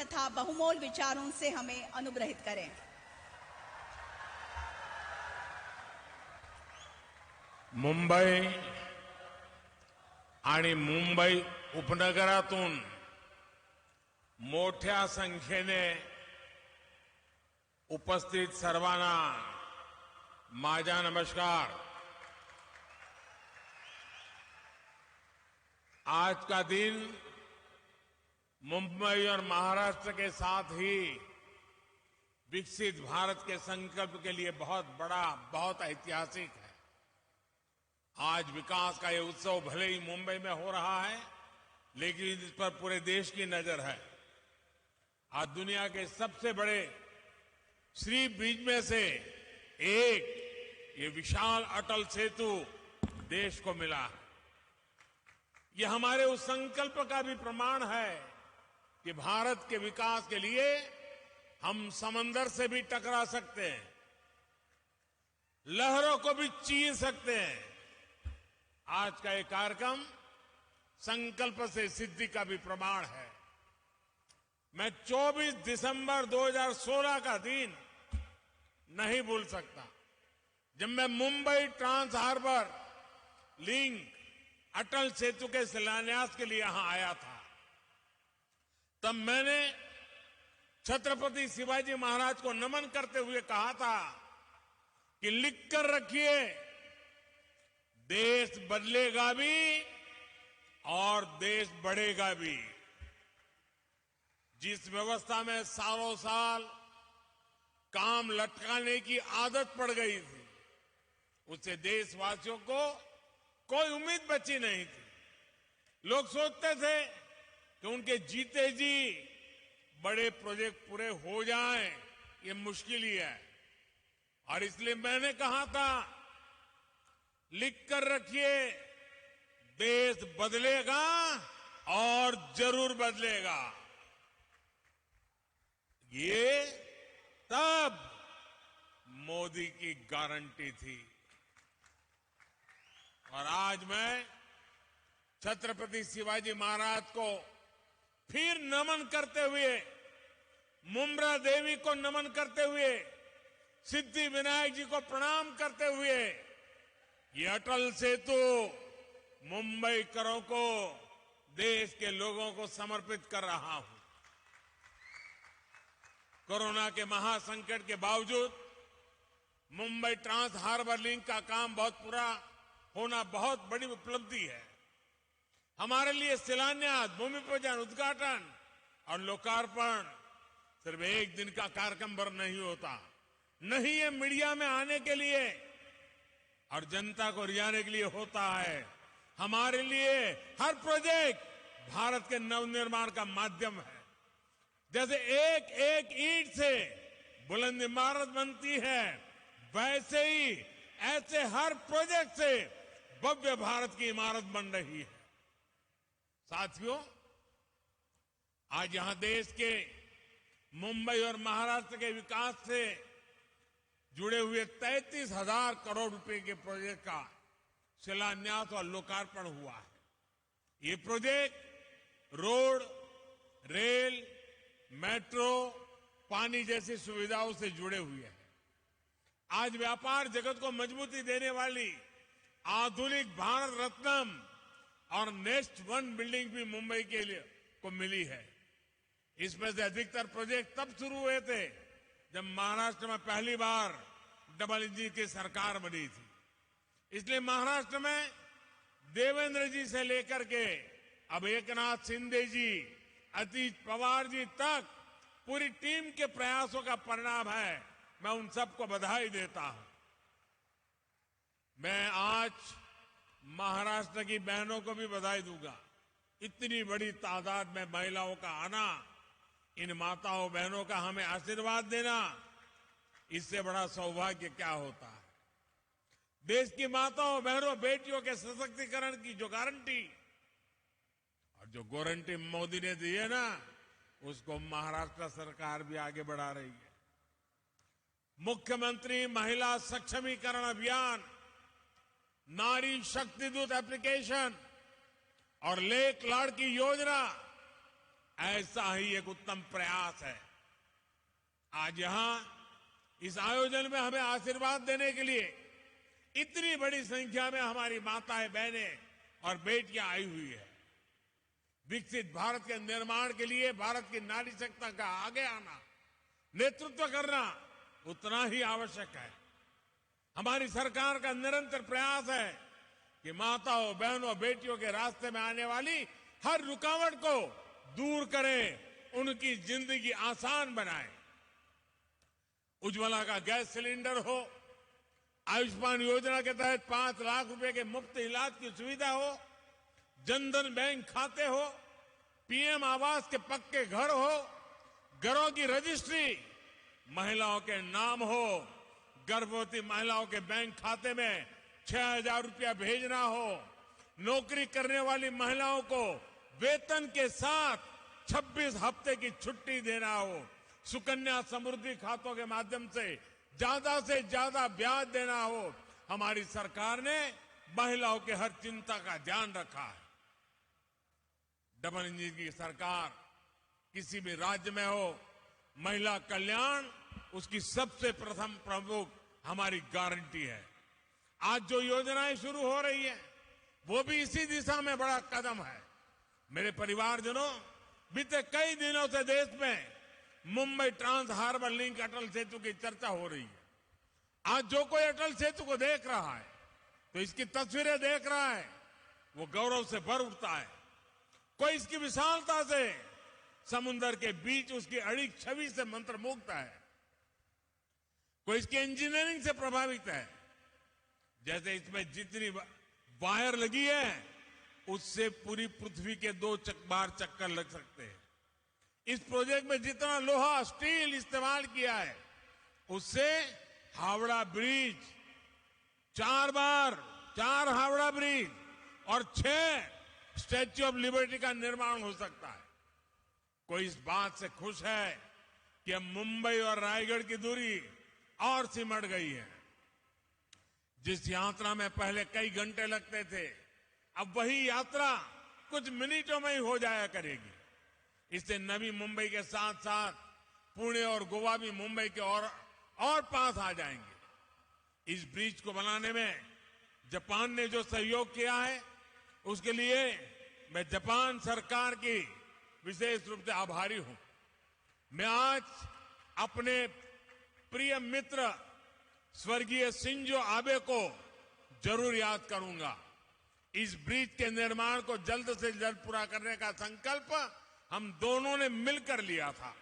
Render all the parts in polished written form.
तथा बहुमोल विचारों से हमें अनुग्रहित करें। मुंबई आणि मुंबई उपनगरातून मोठ्या संख्येने उपस्थित सर्वांना माझा नमस्कार। आज का दिन मुंबई और महाराष्ट्र के साथ ही विकसित भारत के संकल्प के लिए बहुत बड़ा, बहुत ऐतिहासिक है। आज विकास का ये उत्सव भले ही मुंबई में हो रहा है, लेकिन इस पर पूरे देश की नजर है। आज दुनिया के सबसे बड़े सी ब्रिज में से एक ये विशाल अटल सेतु देश को मिला है। ये हमारे उस संकल्प का भी प्रमाण है कि भारत के विकास के लिए हम समंदर से भी टकरा सकते हैं, लहरों को भी चीर सकते हैं। आज का ये कार्यक्रम संकल्प से सिद्धि का भी प्रमाण है। मैं 24 दिसंबर 2016 का दिन नहीं भूल सकता, जब मैं Mumbai trans harbour link Atal Setu के शिलान्यास के लिए यहां आया था। तब मैंने छत्रपति शिवाजी महाराज को नमन करते हुए कहा था कि लिख कर रखिए, देश बदलेगा भी और देश बढ़ेगा भी। जिस व्यवस्था में सालों साल काम लटकाने की आदत पड़ गई थी, उससे देशवासियों को कोई उम्मीद बची नहीं थी। लोग सोचते थे कि उनके जीते जी बड़े प्रोजेक्ट पूरे हो जाएं, ये मुश्किल ही है। और इसलिए मैंने कहा था, लिख कर रखिए, देश बदलेगा और जरूर बदलेगा। ये तब मोदी की गारंटी थी। और आज मैं छत्रपति शिवाजी महाराज को फिर नमन करते हुए, मुम्बरा देवी को नमन करते हुए, सिद्धि विनायक जी को प्रणाम करते हुए ये अटल सेतु मुंबईकरों को, देश के लोगों को समर्पित कर रहा हूं। कोरोना के महासंकट के बावजूद मुंबई ट्रांस हार्बर लिंक का काम पूरा होना बहुत बड़ी उपलब्धि है। हमारे लिए शिलान्यास, भूमि पूजन, उद्घाटन और लोकार्पण सिर्फ एक दिन का कार्यक्रम भर नहीं होता। नहीं, ये मीडिया में आने के लिए और जनता को रिझाने के लिए होता है। हमारे लिए हर प्रोजेक्ट भारत के नवनिर्माण का माध्यम है। जैसे एक एक ईंट से बुलंद इमारत बनती है, वैसे ही ऐसे हर प्रोजेक्ट से भव्य भारत की इमारत बन रही है। साथियों, आज यहां देश के मुंबई और महाराष्ट्र के विकास से जुड़े हुए 33,000 करोड़ रुपए के प्रोजेक्ट का शिलान्यास और लोकार्पण हुआ है। ये प्रोजेक्ट रोड, रेल, मेट्रो, पानी जैसी सुविधाओं से जुड़े हुए हैं। आज व्यापार जगत को मजबूती देने वाली आधुनिक भारत रत्न और नेक्स्ट वन बिल्डिंग भी मुंबई के लिए को मिली है। इसमें से अधिकतर प्रोजेक्ट तब शुरू हुए थे जब महाराष्ट्र में पहली बार डबल इंजन की सरकार बनी थी। इसलिए महाराष्ट्र में देवेंद्र जी से लेकर के अब एकनाथ शिंदे जी, अतीश पवार जी तक पूरी टीम के प्रयासों का परिणाम है। मैं उन सबको बधाई देता हूं। मैं आज महाराष्ट्र की बहनों को भी बधाई दूंगा। इतनी बड़ी तादाद में महिलाओं का आना, इन माताओं बहनों का हमें आशीर्वाद देना, इससे बड़ा सौभाग्य क्या होता है। देश की माताओं बहनों बेटियों के सशक्तिकरण की जो गारंटी और जो गारंटी मोदी ने दी है ना, उसको महाराष्ट्र सरकार भी आगे बढ़ा रही है। मुख्यमंत्री महिला सक्षमीकरण अभियान, नारी शक्ति दूत एप्लीकेशन और लेख लाड़की योजना, ऐसा ही एक उत्तम प्रयास है। आज यहां इस आयोजन में हमें आशीर्वाद देने के लिए इतनी बड़ी संख्या में हमारी माताएं, बहनें और बेटियां आई हुई है। विकसित भारत के निर्माण के लिए भारत की नारी शक्ति का आगे आना, नेतृत्व करना उतना ही आवश्यक है। हमारी सरकार का निरंतर प्रयास है कि माताओं, बहनों, बेटियों के रास्ते में आने वाली हर रुकावट को दूर करें, उनकी जिंदगी आसान बनाएं। उज्ज्वला का गैस सिलेंडर हो, आयुष्मान योजना के तहत 5 लाख रुपए के मुफ्त इलाज की सुविधा हो, जनधन बैंक खाते हो, पीएम आवास के पक्के घर हो, घरों की रजिस्ट्री महिलाओं के नाम हो, गर्भवती महिलाओं के बैंक खाते में 6,000 रुपया भेजना हो, नौकरी करने वाली महिलाओं को वेतन के साथ 26 हफ्ते की छुट्टी देना हो, सुकन्या समृद्धि खातों के माध्यम से ज्यादा ब्याज देना हो, हमारी सरकार ने महिलाओं के हर चिंता का ध्यान रखा है। डबल इंजन की सरकार किसी भी राज्य में हो, महिला कल्याण उसकी सबसे प्रथम प्रमुख हमारी गारंटी है। आज जो योजनाएं शुरू हो रही है वो भी इसी दिशा में बड़ा कदम है। मेरे परिवारजनों, बीते कई दिनों से देश में Mumbai trans harbour link Atal Setu की चर्चा हो रही है। आज जो कोई अटल सेतु को देख रहा है, तो इसकी तस्वीरें देख रहा है, वो गौरव से भर उठता है। कोई इसकी विशालता से, समुद्र के बीच उसकी अड़िग छवि से मंत्रमुग्ध है, कोई इसकी इंजीनियरिंग से प्रभावित है। जैसे इसमें जितनी वायर लगी है, उससे पूरी पृथ्वी के 2 बार चक्कर लग सकते हैं। इस प्रोजेक्ट में जितना लोहा, स्टील इस्तेमाल किया है, उससे हावड़ा ब्रिज 4 हावड़ा ब्रिज और 6 स्टैच्यू ऑफ लिबर्टी का निर्माण हो सकता है। कोई इस बात से खुश है कि अब मुंबई और रायगढ़ की दूरी और सिमट गई है। जिस यात्रा में पहले कई घंटे लगते थे, अब वही यात्रा कुछ मिनटों में ही हो जाया करेगी। इससे नवी मुंबई के साथ साथ पुणे और गोवा भी मुंबई के और पास आ जाएंगे। इस ब्रिज को बनाने में जापान ने जो सहयोग किया है, उसके लिए मैं जापान सरकार की विशेष रूप से आभारी हूं। मैं आज अपने प्रिय मित्र स्वर्गीय शिंजो आबे को जरूर याद करूंगा। इस ब्रिज के निर्माण को जल्द से जल्द पूरा करने का संकल्प हम दोनों ने मिलकर लिया था।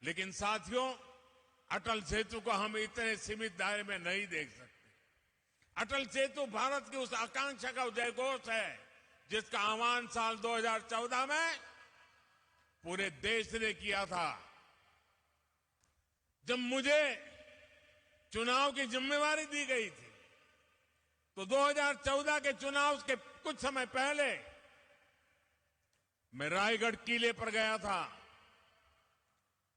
लेकिन साथियों, अटल सेतु को हम इतने सीमित दायरे में नहीं देख सकते। अटल सेतु भारत की उस आकांक्षा का उदयघोष है जिसका आह्वान साल 2014 में पूरे देश ने किया था। जब मुझे चुनाव की जिम्मेवारी दी गई थी, तो 2014 के चुनाव के कुछ समय पहले मैं रायगढ़ किले पर गया था।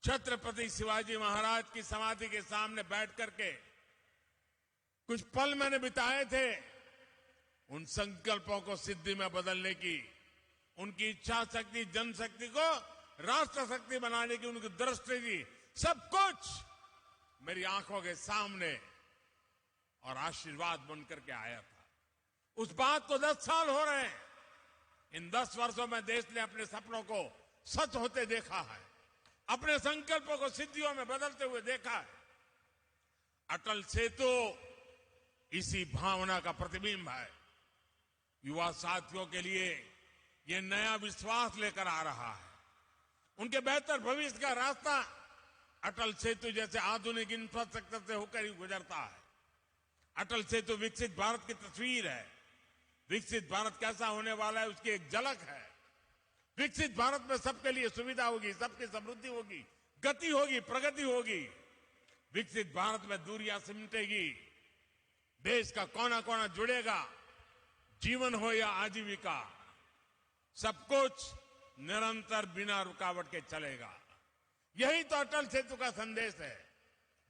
छत्रपति शिवाजी महाराज की समाधि के सामने बैठ करके कुछ पल मैंने बिताए थे उन संकल्पों को सिद्धि में बदलने की, उनकी इच्छा शक्ति, जनशक्ति को राष्ट्र शक्ति बनाने की उनकी दृष्टि थी। सब कुछ मेरी आंखों के सामने और आशीर्वाद बनकर के आया था। उस बात को 10 साल हो रहे हैं। इन 10 वर्षों में देश ने अपने सपनों को सच होते देखा है, अपने संकल्पों को सिद्धियों में बदलते हुए देखा है। अटल सेतु इसी भावना का प्रतिबिंब है। युवा साथियों के लिए यह नया विश्वास लेकर आ रहा है। उनके बेहतर भविष्य का रास्ता अटल सेतु जैसे आधुनिक इंफ्रास्ट्रक्चर से होकर ही गुजरता है। अटल सेतु विकसित भारत की तस्वीर है। विकसित भारत कैसा होने वाला है उसकी एक झलक है। विकसित भारत में सबके लिए सुविधा होगी, सबकी समृद्धि होगी, गति होगी, प्रगति होगी। विकसित भारत में दूरियां सिमटेगी, देश का कोना कोना जुड़ेगा, जीवन हो या आजीविका, सब कुछ निरंतर बिना रुकावट के चलेगा। यही तो अटल सेतु का संदेश है।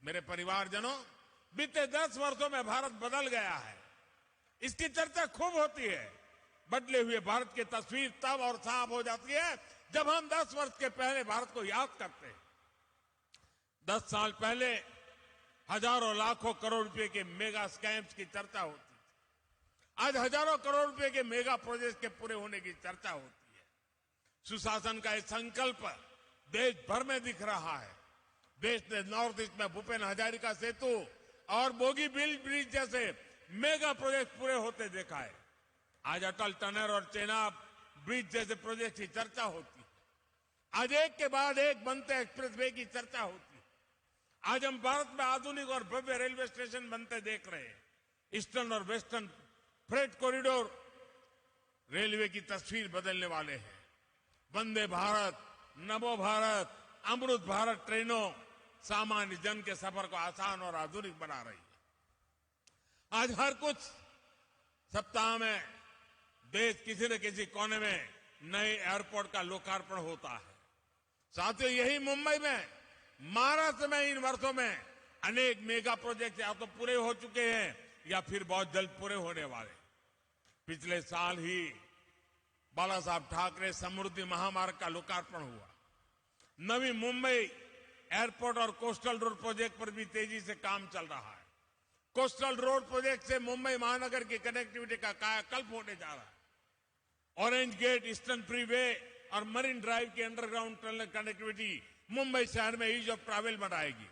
मेरे परिवारजनों, बीते 10 वर्षों में भारत बदल गया है। इसकी चर्चा खूब होती है। बदले हुए भारत की तस्वीर तब और साफ हो जाती है जब हम 10 वर्ष के पहले भारत को याद करते हैं, 10 साल पहले हजारों लाखों करोड़ रुपए के मेगा स्कैम्स की चर्चा होती थी। आज हजारों करोड़ रुपए के मेगा प्रोजेक्ट के पूरे होने की चर्चा होती है। सुशासन का एक संकल्प देश भर में दिख रहा है। देश ने नॉर्थ ईस्ट में भूपेन हजारिका सेतु और बोगीबील ब्रिज जैसे मेगा प्रोजेक्ट पूरे होते देखा है। आज अटल टनल और चेनाब ब्रिज जैसे प्रोजेक्ट की चर्चा होती है। आज एक के बाद एक बनते एक्सप्रेसवे की चर्चा होती है। आज हम भारत में आधुनिक और भव्य रेलवे स्टेशन बनते देख रहे हैं। ईस्टर्न और वेस्टर्न फ्रेट कॉरिडोर रेलवे की तस्वीर बदलने वाले हैं। वंदे भारत, नमो भारत, अमृत भारत ट्रेनों सामान्य जन के सफर को आसान और आधुनिक बना रही है। आज हर कुछ सप्ताह में देश किसी न किसी कोने में नए एयरपोर्ट का लोकार्पण होता है। साथियों, यही मुंबई में, महाराष्ट्र में इन वर्षों में अनेक मेगा प्रोजेक्ट या तो पूरे हो चुके हैं या फिर बहुत जल्द पूरे होने वाले। पिछले साल ही बाला साहब ठाकरे समृद्धि महामार्ग का लोकार्पण हुआ। नवी मुंबई एयरपोर्ट और कोस्टल रोड प्रोजेक्ट पर भी तेजी से काम चल रहा है। कोस्टल रोड प्रोजेक्ट से मुंबई महानगर की कनेक्टिविटी का कायाकल्प होने जा रहा है। ऑरेंज गेट, ईस्टर्न फ्रीवे और मरीन ड्राइव की अंडरग्राउंड टनल कनेक्टिविटी मुंबई शहर में ईज ऑफ ट्रैवल बढ़ाएगी।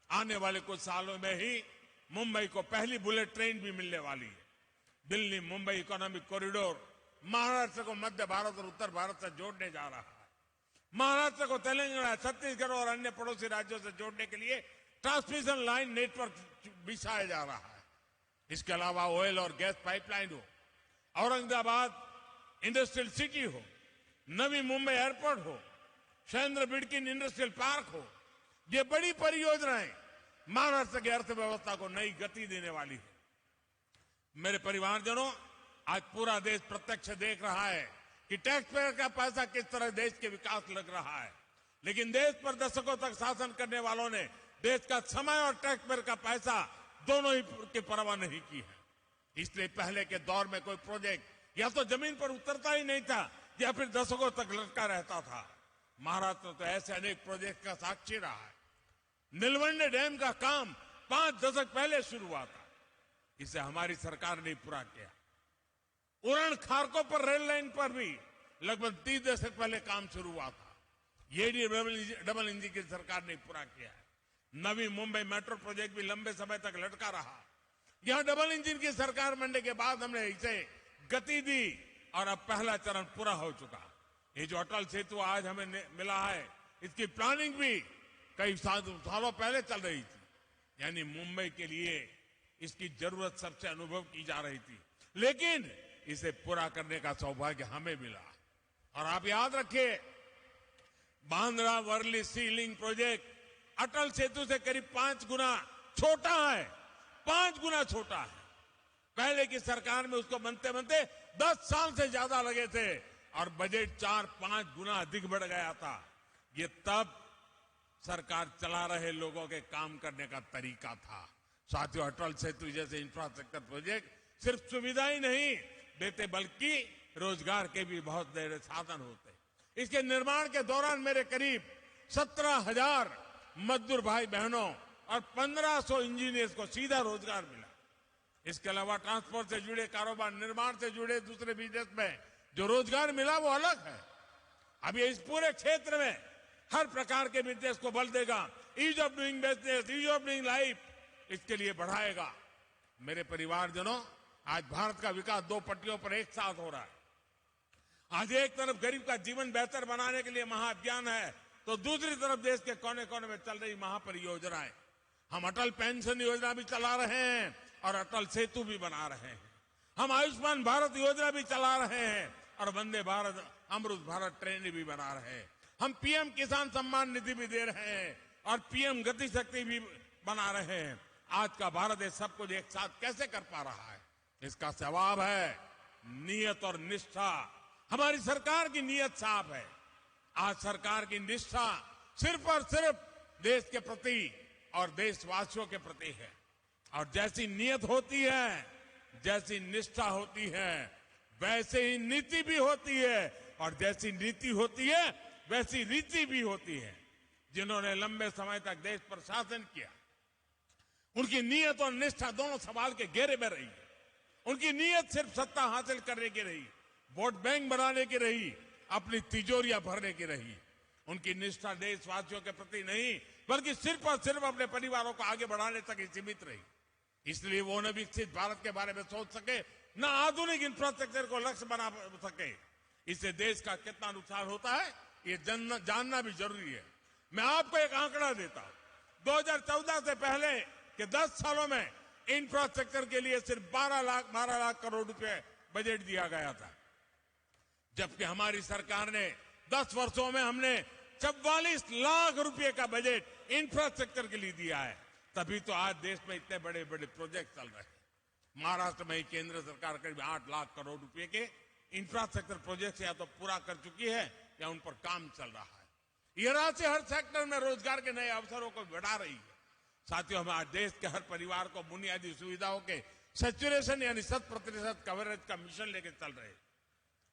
आने वाले कुछ सालों में ही मुंबई को पहली बुलेट ट्रेन भी मिलने वाली है। दिल्ली मुंबई इकोनॉमिक कॉरिडोर महाराष्ट्र को मध्य भारत और उत्तर भारत से जोड़ने जा रहा है। महाराष्ट्र को तेलंगाना, छत्तीसगढ़ और अन्य पड़ोसी राज्यों से जोड़ने के लिए ट्रांसमिशन लाइन नेटवर्क बिछाया जा रहा है। इसके अलावा ऑयल और गैस पाइपलाइन हो, औरंगाबाद इंडस्ट्रियल सिटी हो, नवी मुंबई एयरपोर्ट हो, शैलेंद्र बिडकिन इंडस्ट्रियल पार्क हो, ये बड़ी परियोजनाएं महाराष्ट्र की अर्थव्यवस्था को नई गति देने वाली है। मेरे परिवारजनों, आज पूरा देश प्रत्यक्ष देख रहा है कि टैक्स पेयर का पैसा किस तरह देश के विकास लग रहा है। लेकिन देश पर दशकों तक शासन करने वालों ने देश का समय और टैक्स पेयर का पैसा दोनों ही की परवाह नहीं की है। इसलिए पहले के दौर में कोई प्रोजेक्ट या तो जमीन पर उतरता ही नहीं था या फिर दशकों तक लटका रहता था। महाराष्ट्र तो ऐसे अनेक प्रोजेक्ट का साक्षी रहा है। नीलवंडे डैम का काम 5 दशक पहले शुरू हुआ था, इसे हमारी सरकार ने पूरा किया। उरण खारकों पर रेल लाइन पर भी लगभग 30 दशक पहले काम शुरू हुआ था, ये डबल इंजन की सरकार ने पूरा किया है। नवी मुंबई मेट्रो प्रोजेक्ट भी लंबे समय तक लटका रहा। यहां डबल इंजन की सरकार बनने के बाद हमने इसे गति दी और अब पहला चरण पूरा हो चुका। ये जो अटल सेतु आज हमें मिला है, इसकी प्लानिंग भी कई सालों पहले चल रही थी। यानी मुंबई के लिए इसकी जरूरत सबसे अनुभव की जा रही थी, लेकिन इसे पूरा करने का सौभाग्य हमें मिला। और आप याद रखिए, बांद्रा वर्ली सी लिंक प्रोजेक्ट अटल सेतु से करीब 5 गुना छोटा है। 5 गुना छोटा है। पहले की सरकार में उसको बनते बनते 10 साल से ज्यादा लगे थे और बजट 4-5 गुना अधिक बढ़ गया था। ये तब सरकार चला रहे लोगों के काम करने का तरीका था। साथियों, अटल सेतु जैसे इंफ्रास्ट्रक्चर प्रोजेक्ट सिर्फ सुविधा ही नहीं देते बल्कि रोजगार के भी बहुत बड़े साधन होते। इसके निर्माण के दौरान मेरे करीब 17,000 मजदूर भाई बहनों और 1,500 इंजीनियर्स को सीधा रोजगार मिला। इसके अलावा ट्रांसपोर्ट से जुड़े कारोबार, निर्माण से जुड़े दूसरे बिजनेस में जो रोजगार मिला वो अलग है। अब ये इस पूरे क्षेत्र में हर प्रकार के बिजनेस को बल देगा। Ease of doing business, ease of doing life, इसके लिए बढ़ाएगा। मेरे परिवारजनों, आज भारत का विकास 2 पटरियों पर एक साथ हो रहा है। आज एक तरफ गरीब का जीवन बेहतर बनाने के लिए महाअभियान है, तो दूसरी तरफ देश के कोने कोने में चल रही महापरियोजनाएं। हम अटल पेंशन योजना भी चला रहे हैं और अटल सेतु भी बना रहे हैं। हम आयुष्मान भारत योजना भी चला रहे हैं और वंदे भारत, अमृत भारत ट्रेन भी बना रहे हैं। हम पीएम किसान सम्मान निधि भी दे रहे हैं और पीएम गति शक्ति भी बना रहे हैं। आज का भारत ये सब कुछ एक साथ कैसे कर पा रहा है? इसका जवाब है नियत और निष्ठा। हमारी सरकार की नियत साफ है। आज सरकार की निष्ठा सिर्फ और सिर्फ देश के प्रति और देशवासियों के प्रति है। और जैसी नियत होती है, जैसी निष्ठा होती है, वैसे ही नीति भी होती है और जैसी नीति होती है वैसी रीति भी होती है। जिन्होंने लंबे समय तक देश पर शासन किया, उनकी नीयत और निष्ठा दोनों सवाल के घेरे में रही। उनकी नीयत सिर्फ सत्ता हासिल करने की रही, वोट बैंक बनाने की रही, अपनी तिजोरियां भरने की रही। उनकी निष्ठा देशवासियों के प्रति नहीं, बल्कि सिर्फ और सिर्फ अपने परिवारों को आगे बढ़ाने तक ही सीमित रही। इसलिए वो न विकसित भारत के बारे में सोच सके, न आधुनिक इंफ्रास्ट्रक्चर को लक्ष्य बना सके। इससे देश का कितना नुकसान होता है ये जानना भी जरूरी है। मैं आपको एक आंकड़ा देता हूं। 2014 से पहले के 10 सालों में इंफ्रास्ट्रक्चर के लिए सिर्फ 12 लाख करोड़ रुपए बजट दिया गया था, जबकि हमारी सरकार ने 10 वर्षों में हमने 44 लाख रुपए का बजट इंफ्रास्ट्रक्चर के लिए दिया है। तभी तो आज देश में इतने बड़े बड़े प्रोजेक्ट चल रहे हैं। महाराष्ट्र में ही केंद्र सरकार करीब 8 लाख करोड़ रुपए के इंफ्रास्ट्रक्चर प्रोजेक्ट या तो पूरा कर चुकी है या उन पर काम चल रहा है। यह राशि हर सेक्टर में रोजगार के नए अवसरों को बढ़ा रही है। साथियों, हम आज देश के हर परिवार को बुनियादी सुविधाओं के सैचुरेशन यानी 100% कवरेज का मिशन लेकर चल रहे हैं।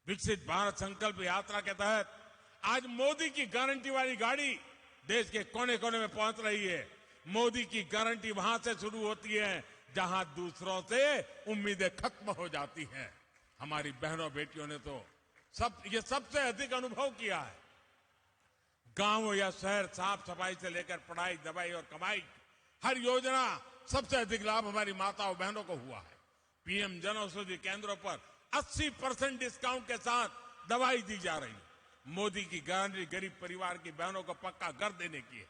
विकसित भारत संकल्प यात्रा के तहत आज मोदी की गारंटी वाली गाड़ी देश के कोने कोने में पहुंच रही है। मोदी की गारंटी वहां से शुरू होती है जहां दूसरों से उम्मीदें खत्म हो जाती हैं। हमारी बहनों बेटियों ने तो ये सबसे अधिक अनुभव किया है। गांव या शहर, साफ सफाई से लेकर पढ़ाई, दवाई और कमाई, हर योजना सबसे अधिक लाभ हमारी माताओं बहनों को हुआ है। पीएम जन औषधि केंद्रों पर 80% डिस्काउंट के साथ दवाई दी जा रही है। मोदी की गारंटी गरीब परिवार की बहनों को पक्का घर देने की है।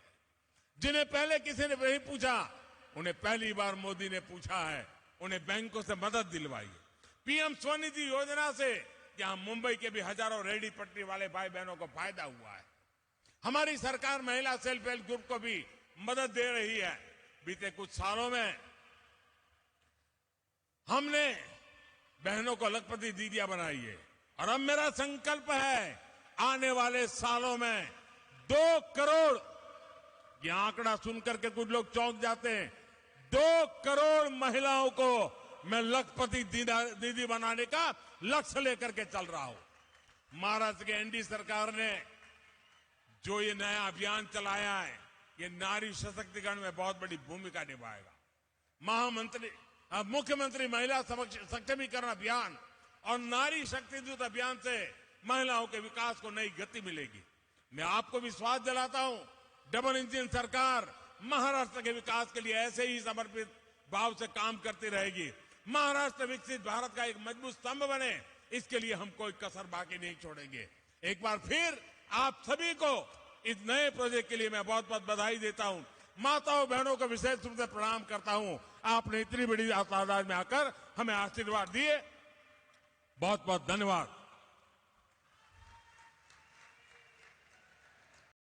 जिन्हें पहले किसी ने नहीं पूछा, उन्हें पहली बार मोदी ने पूछा है। उन्हें बैंकों से मदद दिलवाई है। पीएम स्वनिधि योजना से यहां मुंबई के भी हजारों रेहड़ी पटरी वाले भाई बहनों को फायदा हुआ है। हमारी सरकार महिला सेल्फ हेल्प ग्रुप को भी मदद दे रही है। बीते कुछ सालों में हमने बहनों को लखपति दीदियां बनाई है और अब मेरा संकल्प है आने वाले सालों में 2 करोड़, ये आंकड़ा सुनकर के कुछ लोग चौंक जाते हैं, 2 करोड़ महिलाओं को मैं लखपति दीदी बनाने का लक्ष्य लेकर के चल रहा हूं। महाराष्ट्र के एनडीए सरकार ने जो ये नया अभियान चलाया है, ये नारी सशक्तिकरण में बहुत बड़ी भूमिका निभाएगा। मुख्यमंत्री महिला सक्षमीकरण अभियान और नारी शक्ति दूत अभियान से महिलाओं के विकास को नई गति मिलेगी। मैं आपको विश्वास दिलाता हूं, डबल इंजन सरकार महाराष्ट्र के विकास के लिए ऐसे ही समर्पित भाव से काम करती रहेगी। महाराष्ट्र विकसित भारत का एक मजबूत स्तंभ बने, इसके लिए हम कोई कसर बाकी नहीं छोड़ेंगे। एक बार फिर आप सभी को इस नए प्रोजेक्ट के लिए मैं बहुत बहुत बधाई देता हूं। माताओं बहनों को विशेष रूप से प्रणाम करता हूं। आपने इतनी बड़ी तादाद में आकर हमें आशीर्वाद दिए, बहुत बहुत धन्यवाद।